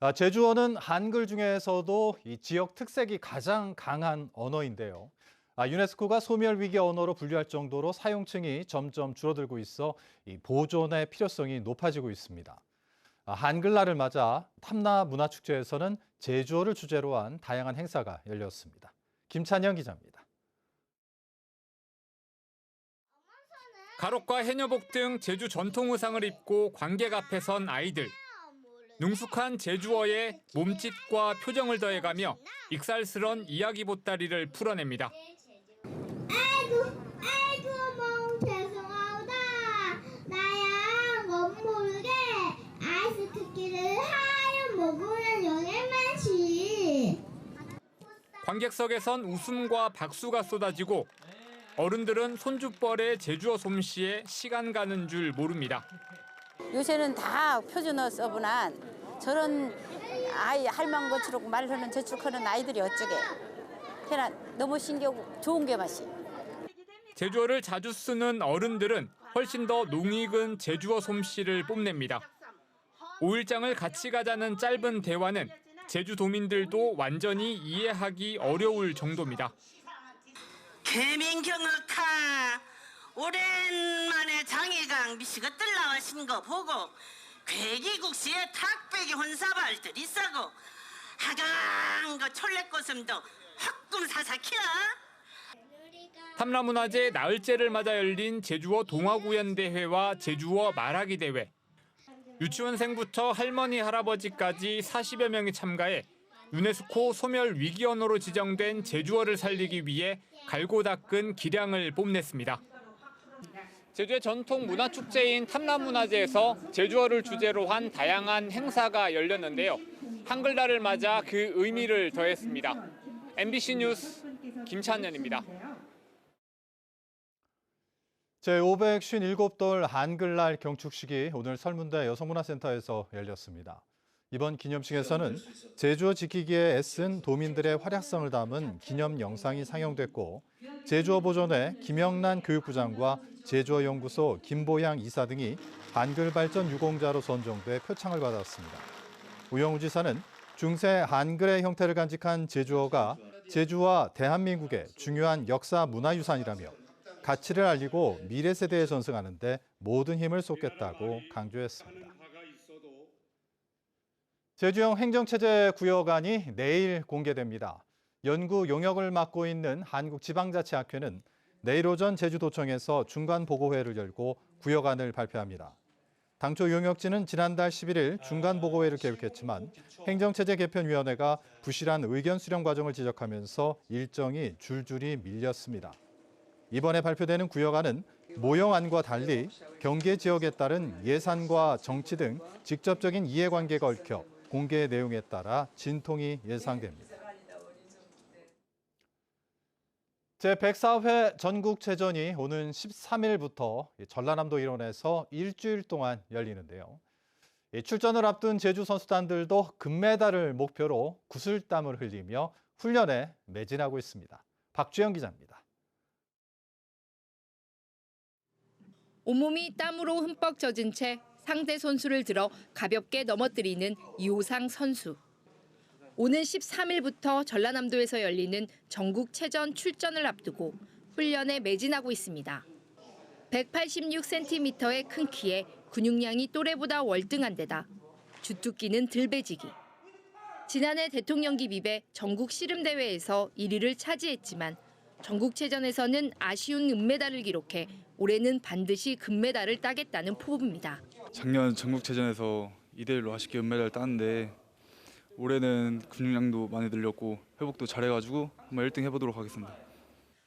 제주어는 한글 중에서도 이 지역 특색이 가장 강한 언어인데요. 유네스코가 소멸위기 언어로 분류할 정도로 사용층이 점점 줄어들고 있어 이 보존의 필요성이 높아지고 있습니다. 한글날을 맞아 탐라 문화축제에서는 제주어를 주제로 한 다양한 행사가 열렸습니다. 김찬영 기자입니다. 가록과 해녀복 등 제주 전통 의상을 입고 관객 앞에 선 아이들. 능숙한 제주어에 몸짓과 표정을 더해가며 익살스런 이야기 보따리를 풀어냅니다. 아이고 죄송하다. 나야 못 모르게 아이스 쿠키를 하얀 먹으면 영양만치. 관객석에선 웃음과 박수가 쏟아지고 어른들은 손주뻘의 제주어 솜씨에 시간 가는 줄 모릅니다. 요새는 다 표준어 써보난 저런 아이 할망 거치고 말하는 저축하는 아이들이 어쩌게. 그냥 너무 신기하고 좋은 게 맛이. 제주어를 자주 쓰는 어른들은 훨씬 더 농익은 제주어 솜씨를 뽐냅니다. 5일장을 같이 가자는 짧은 대화는 제주도민들도 완전히 이해하기 어려울 정도입니다. 개민경을 카 오랜만에 장해강 미씨가 뜰 나와신 거 보고 괴기국시에 탁배기 혼사발들 있어고 하강 거 철래꽃음도 헛꿈 사사키야. 탐라문화제 나흘째를 맞아 열린 제주어 동화구연대회와 제주어 말하기 대회. 유치원생부터 할머니 할아버지까지 40여 명이 참가해 유네스코 소멸 위기 언어로 지정된 제주어를 살리기 위해 갈고 닦은 기량을 뽐냈습니다. 제주의 전통 문화축제인 탐라문화제에서 제주어를 주제로 한 다양한 행사가 열렸는데요. 한글날을 맞아 그 의미를 더했습니다. MBC 뉴스 김찬현입니다. 제557돌 한글날 경축식이 오늘 설문대 여성문화센터에서 열렸습니다. 이번 기념식에서는 제주어 지키기에 애쓴 도민들의 활약성을 담은 기념 영상이 상영됐고 제주어 보존회 김영란 교육부장과 제주어 연구소 김보양 이사 등이 한글 발전 유공자로 선정돼 표창을 받았습니다. 우영우 지사는 중세 한글의 형태를 간직한 제주어가 제주와 대한민국의 중요한 역사 문화유산이라며 가치를 알리고 미래 세대에 전승하는 데 모든 힘을 쏟겠다고 강조했습니다. 제주형 행정체제 구역안이 내일 공개됩니다. 연구 용역을 맡고 있는 한국지방자치학회는 내일 오전 제주도청에서 중간보고회를 열고 구역안을 발표합니다. 당초 용역지는 지난달 11일 중간보고회를 계획했지만 행정체제 개편위원회가 부실한 의견 수렴 과정을 지적하면서 일정이 줄줄이 밀렸습니다. 이번에 발표되는 구역안은 모형안과 달리 경계 지역에 따른 예산과 정치 등 직접적인 이해관계가 얽혀 공개 내용에 따라 진통이 예상됩니다. 제104회 전국체전이 오는 13일부터 전라남도 일원에서 일주일 동안 열리는데요. 출전을 앞둔 제주 선수단들도 금메달을 목표로 구슬땀을 흘리며 훈련에 매진하고 있습니다. 박주영 기자입니다. 온몸이 땀으로 흠뻑 젖은 채 상대 선수를 들어 가볍게 넘어뜨리는 이호상 선수. 오는 13일부터 전라남도에서 열리는 전국체전 출전을 앞두고 훈련에 매진하고 있습니다. 186cm의 큰 키에 근육량이 또래보다 월등한 데다 주특기는 들배지기. 지난해 대통령기 뷔배 전국 씨름대회에서 1위를 차지했지만 전국체전에서는 아쉬운 은메달을 기록해 올해는 반드시 금메달을 따겠다는 포부입니다. 작년 전국체전에서 2대1로 아쉽게 은메달을 땄는데 올해는 근육량도 많이 늘렸고 회복도 잘해가지고 한번 1등 해보도록 하겠습니다.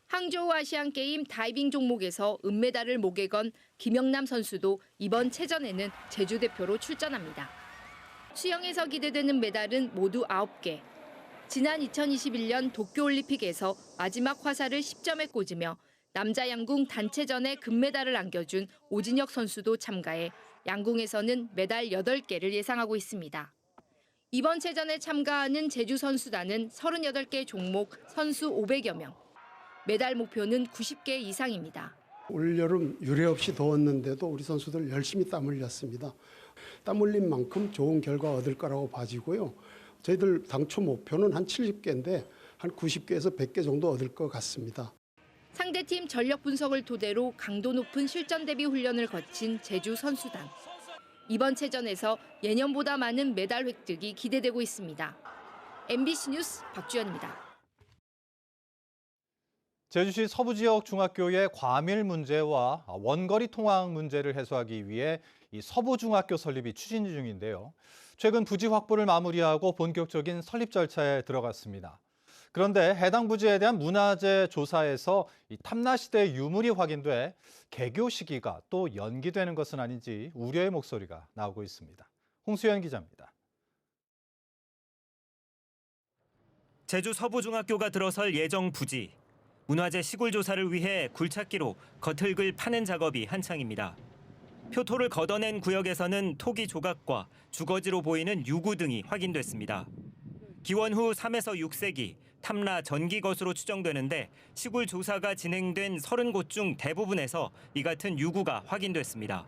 항저우 아시안게임 다이빙 종목에서 은메달을 목에 건 김영남 선수도 이번 체전에는 제주 대표로 출전합니다. 수영에서 기대되는 메달은 모두 9개. 지난 2021년 도쿄올림픽에서 마지막 화살을 10점에 꽂으며 남자 양궁 단체전에 금메달을 안겨준 오진혁 선수도 참가해 양궁에서는 메달 8개를 예상하고 있습니다. 이번 체전에 참가하는 제주 선수단은 38개 종목 선수 500여 명. 메달 목표는 90개 이상입니다. 올여름 유례없이 더웠는데도 우리 선수들 열심히 땀 흘렸습니다. 땀 흘린 만큼 좋은 결과 얻을 거라고 봐지고요. 저희들 당초 목표는 한 70개인데 한 90개에서 100개 정도 얻을 것 같습니다. 상대팀 전력 분석을 토대로 강도 높은 실전 대비 훈련을 거친 제주 선수단. 이번 체전에서 예년보다 많은 메달 획득이 기대되고 있습니다. MBC 뉴스 박주연입니다. 제주시 서부 지역 중학교의 과밀 문제와 원거리 통학 문제를 해소하기 위해 이 서부 중학교 설립이 추진 중인데요. 최근 부지 확보를 마무리하고 본격적인 설립 절차에 들어갔습니다. 그런데 해당 부지에 대한 문화재 조사에서 이 탐나 시대의 유물이 확인돼 개교 시기가 또 연기되는 것은 아닌지 우려의 목소리가 나오고 있습니다. 홍수연 기자입니다. 제주 서부중학교가 들어설 예정 부지. 문화재 시굴 조사를 위해 굴착기로 겉흙을 파는 작업이 한창입니다. 표토를 걷어낸 구역에서는 토기 조각과 주거지로 보이는 유구 등이 확인됐습니다. 기원 후 3에서 6세기 탐라 전기 것으로 추정되는데 시굴 조사가 진행된 30곳 중 대부분에서 이 같은 유구가 확인됐습니다.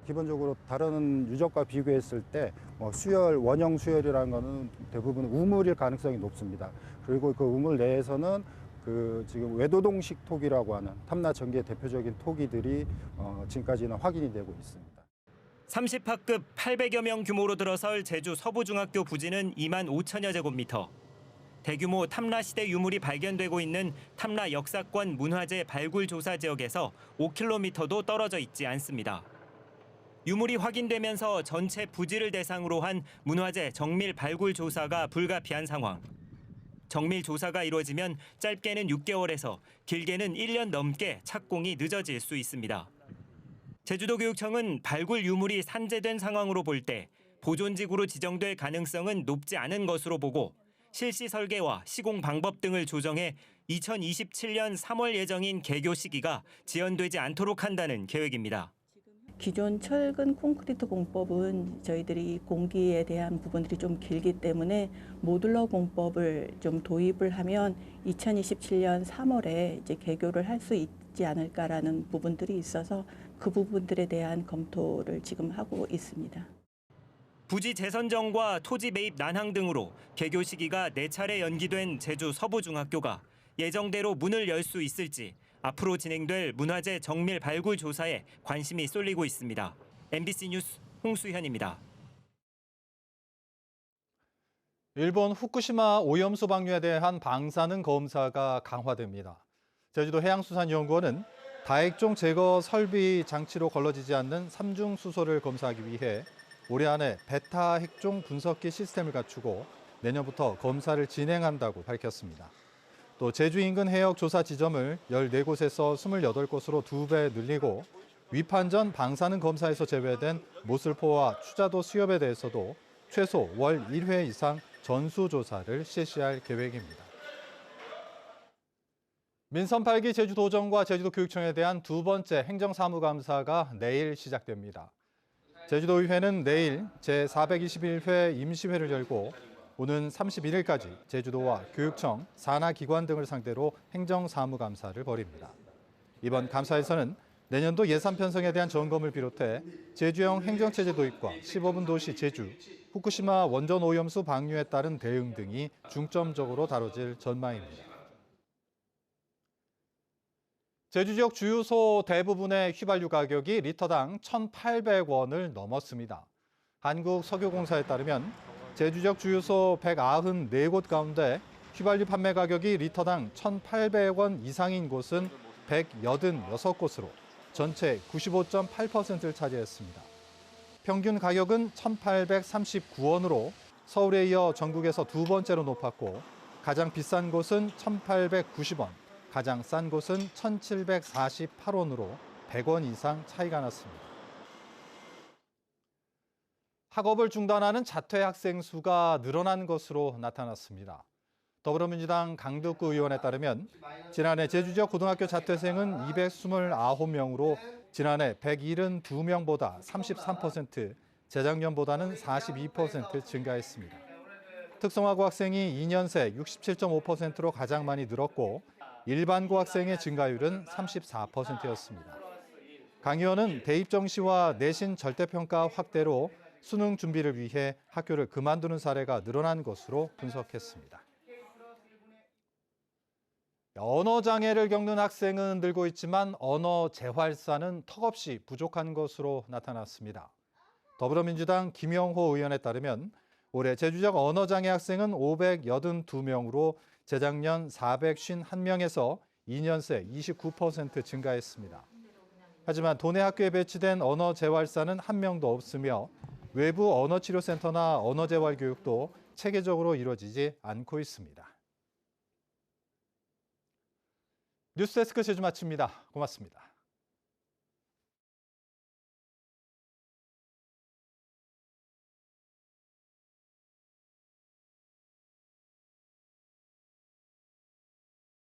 기본적으로 다른 유적과 비교했을 때 수열, 원형 수열이라는 것은 대부분 우물일 가능성이 높습니다. 그리고 그 우물 내에서는 지금 외도동식 토기라고 하는 탐라 전기의 대표적인 토기들이 지금까지는 확인이 되고 있습니다. 30학급 800여 명 규모로 들어설 제주 서부중학교 부지는 2만 5천여 제곱미터. 대규모 탐라 시대 유물이 발견되고 있는 탐라 역사권 문화재 발굴 조사 지역에서 5km도 떨어져 있지 않습니다. 유물이 확인되면서 전체 부지를 대상으로 한 문화재 정밀 발굴 조사가 불가피한 상황. 정밀 조사가 이루어지면 짧게는 6개월에서 길게는 1년 넘게 착공이 늦어질 수 있습니다. 제주도교육청은 발굴 유물이 산재된 상황으로 볼 때 보존지구로 지정될 가능성은 높지 않은 것으로 보고 실시 설계와 시공 방법 등을 조정해 2027년 3월 예정인 개교 시기가 지연되지 않도록 한다는 계획입니다. 기존 철근 콘크리트 공법은 저희들이 공기에 대한 부분들이 좀 길기 때문에 모듈러 공법을 좀 도입을 하면 2027년 3월에 이제 개교를 할 수 있지 않을까라는 부분들이 있어서 그 부분들에 대한 검토를 지금 하고 있습니다. 부지 재선정과 토지 매입 난항 등으로 개교 시기가 4차례 연기된 제주 서부중학교가 예정대로 문을 열 수 있을지 앞으로 진행될 문화재 정밀 발굴 조사에 관심이 쏠리고 있습니다. MBC 뉴스 홍수현입니다. 일본 후쿠시마 오염수 방류에 대한 방사능 검사가 강화됩니다. 제주도 해양수산연구원은 다액종 제거 설비 장치로 걸러지지 않는 삼중 수소를 검사하기 위해 올해 안에 베타 핵종 분석기 시스템을 갖추고 내년부터 검사를 진행한다고 밝혔습니다. 또 제주 인근 해역 조사 지점을 14곳에서 28곳으로 2배 늘리고 위판전 방사능 검사에서 제외된 모슬포와 추자도 수협에 대해서도 최소 월 1회 이상 전수조사를 실시할 계획입니다. 민선 8기 제주도정과 제주도교육청에 대한 두 번째 행정사무감사가 내일 시작됩니다. 제주도의회는 내일 제421회 임시회를 열고 오는 31일까지 제주도와 교육청, 산하기관 등을 상대로 행정사무감사를 벌입니다. 이번 감사에서는 내년도 예산 편성에 대한 점검을 비롯해 제주형 행정체제 도입과 15분 도시 제주, 후쿠시마 원전 오염수 방류에 따른 대응 등이 중점적으로 다뤄질 전망입니다. 제주 지역 주유소 대부분의 휘발유 가격이 리터당 1,800원을 넘었습니다. 한국석유공사에 따르면 제주 지역 주유소 194곳 가운데 휘발유 판매 가격이 리터당 1,800원 이상인 곳은 186곳으로 전체 95.8%를 차지했습니다. 평균 가격은 1,839원으로 서울에 이어 전국에서 두 번째로 높았고 가장 비싼 곳은 1,890원, 가장 싼 곳은 1,748원으로 100원 이상 차이가 났습니다. 학업을 중단하는 자퇴 학생 수가 늘어난 것으로 나타났습니다. 더불어민주당 강덕구 의원에 따르면 지난해 제주 지역 고등학교 자퇴생은 229명으로 지난해 172명보다 33%, 재작년보다는 42% 증가했습니다. 특성화고 학생이 2년 새 67.5%로 가장 많이 늘었고 일반고 학생의 증가율은 34%였습니다. 강 의원은 대입 정시와 내신 절대평가 확대로 수능 준비를 위해 학교를 그만두는 사례가 늘어난 것으로 분석했습니다. 언어 장애를 겪는 학생은 늘고 있지만 언어 재활사는 턱없이 부족한 것으로 나타났습니다. 더불어민주당 김영호 의원에 따르면 올해 제주적 언어 장애 학생은 582명으로 재작년 451명에서 2년 새 29% 증가했습니다. 하지만 도내 학교에 배치된 언어 재활사는 한 명도 없으며 외부 언어치료센터나 언어재활 교육도 체계적으로 이루어지지 않고 있습니다. 뉴스데스크 제주 마칩니다. 고맙습니다.